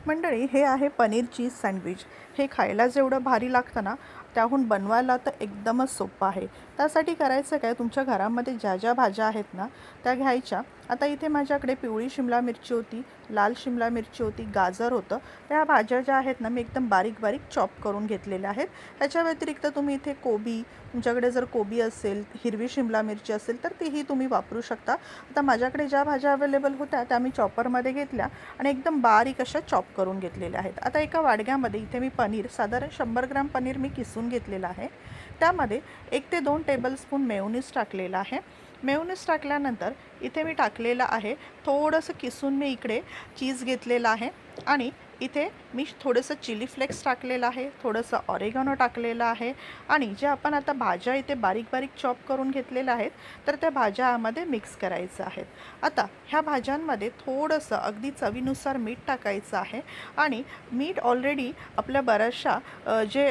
मंडळी, हे आहे पनीर चीज सँडविच। हे खायला जेवढं भारी लागतं ना, त्याहून बनवायला तर एकदमच सोपं आहे। त्यासाठी करायचं काय, तुमच्या घरामध्ये ज्या ज्या भाज्या आहेत ना त्या घ्यायच्या। आता इथे माझ्याकडे पिवळी शिमला मिरची होती, लाल शिमला मिरची होती, गाजर होतं। त्या भाज्या ज्या आहेत ना मी एकदम बारीक बारीक चॉप करून घेतलेल्या आहेत। ह्याच्या व्यतिरिक्त तुम्ही इथे कोबी, तुमच्याकडे जर कोबी असेल, हिरवी शिमला मिरची असेल तर तीही तुम्ही वापरू शकता। आता माझ्याकडे ज्या भाज्या अवेलेबल होत्या त्या मी चॉपरमध्ये घेतल्या आणि एकदम बारीक अशा चॉप करून घेतलेल्या आहेत। आता एका वाडग्यामध्ये इथे मी पनीर, साधारण 100 ग्रॅम पनीर मी किसून घेतलेलं आहे। त्यामध्ये 1 ते 2 टेबलस्पून मेयोनीज टाकलेला आहे। मेयोनीज टाकल्यानंतर इथे मी टाकलेलं आहे थोडंसं किसून मी इकडे चीज घेतलेलं आहे आणि इथे मी थोडंसं चिली फ्लेक्स टाकलेलं आहे, थोडंसं ऑरेगॅनो टाकलेलं आहे आणि जे आपण आता भाज्या इथे बारीक बारीक चॉप करून घेतलेल्या आहेत तर त्या भाज्या यामध्ये मिक्स करायचं आहेत। आता ह्या भाज्यांमध्ये थोडंसं अगदी चवीनुसार मीठ टाकायचं आहे आणि मीठ ऑलरेडी आपल्या बऱ्याचशा जे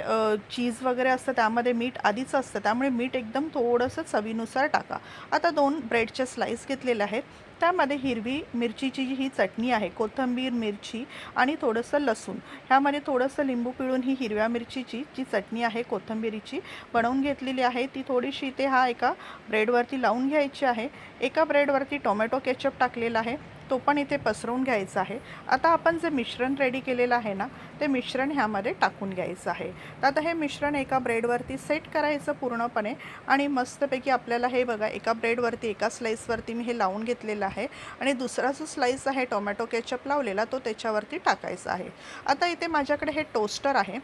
चीज वगैरे असतं त्यामध्ये मीठ आधीच असतं, त्यामुळे मीठ एकदम थोडंसं चवीनुसार टाका। आता 2 ब्रेडचे स्लाइस घेतलेले आहेत, त्यामध्ये हिरवी मिरचीची जी ही चटणी आहे, कोथिंबीर, मिरची आणि थोडंसं लसूण, ह्यामध्ये थोडंसं लिंबू पिळून ही हिरव्या मिरचीची जी चटणी आहे कोथिंबीरीची बनवून घेतलेली आहे, ती थोडीशी इथे एका ब्रेडवरती लावून घ्यायची आहे। एका ब्रेडवरती टोमॅटो केचप टाकलेला आहे, तो पण इथे पसरवून घ्यायचा आहे। आता आपण जे मिश्रण रेडी केलेलं आहे ना ते मिश्रण ह्यामध्ये टाकून घ्यायचं आहे। तर आता हे मिश्रण एका ब्रेडवरती सेट करायचं पूर्णपणे आणि मस्तपैकी आपल्याला हे बघा, एका ब्रेडवरती एका स्लाइसवरती मी हे लावून घेतलेलं आहे आणि दुसरा जो स्लाइस आहे टोमॅटो केचप लावलेला तो त्याच्यावरती टाकायचा आहे। आता इथे माझ्याकडे हे टोस्टर आहे,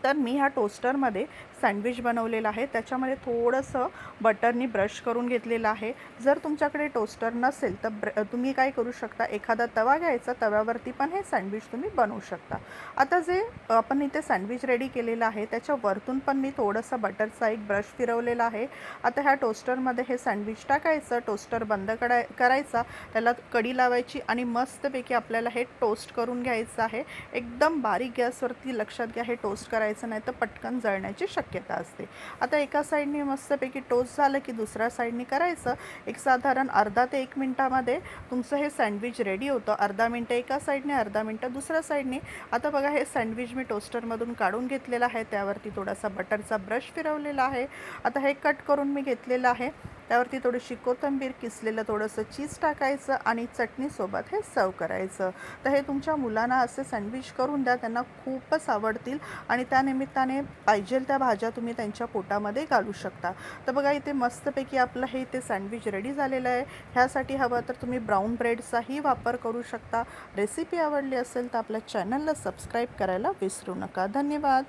तर मी ह्या टोस्टरमध्ये सँडविच बनवलेलं आहे। त्याच्यामध्ये थोडंसं बटरनी ब्रश करून घेतलेलं आहे। जर तुमच्याकडे टोस्टर नसेल तर तुम्ही काय करू शकता, एखादा तवा घ्यायचा, तव्यावरती पण हे सँडविच तुम्ही बनवू शकता। आता जे आपण इथे सँडविच रेडी केलेलं आहे त्याच्या वरतून पण मी थोडंसं बटरचा एक ब्रश फिरवलेला आहे। आता ह्या टोस्टरमध्ये हे सँडविच टाकायचं, टोस्टर बंद करायचा, त्याला कडी लावायची आणि मस्तपैकी आपल्याला हे टोस्ट करून घ्यायचं आहे। एकदम बारीक गॅसवरती, लक्षात घ्या हे टोस्ट करायचं नाही तर पटकन जळण्याची शक्यता असते। आता एका साईडने मस्तपैकी टोस्ट झालं की दुसऱ्या साईडने करायचं। एक साधारण अर्धा ते 1 मिनिटामध्ये तुमचं हे सँडविच रेडी होतं। अर्धा मिनटं एका साईडने, अर्धा मिनटं दुसऱ्या साईडने। आता बघा, हे सँडविच मी टोस्टरमधून काढून घेतलेलं आहे, त्यावरती थोडासा बटरचा ब्रश फिरवलेला आहे। आता हे कट करून मी घेतलेलं आहे, त्यावरती थोडीशी कोथिंबीर, किसलेलं थोडंसं चीज टाकायचं आणि चटणीसोबत हे सर्व करायचं। तर हे तुमच्या मुलांना असे सँडविच करून द्या, त्यांना खूपच आवडतील आणि त्यानिमित्ताने पाहिजे त्या भाज्या तुम्ही त्यांच्या पोटामध्ये घालू शकता। तर बघा, इथे मस्तपैकी आपलं हे इथे सँडविच रेडी झालेलं आहे। ह्यासाठी हवं तर तुम्ही ब्राऊन ब्रेडचाही वापर करू शकता। रेसिपी आवडली असेल तर आपल्या चॅनलला सबस्क्राईब करायला विसरू नका। धन्यवाद।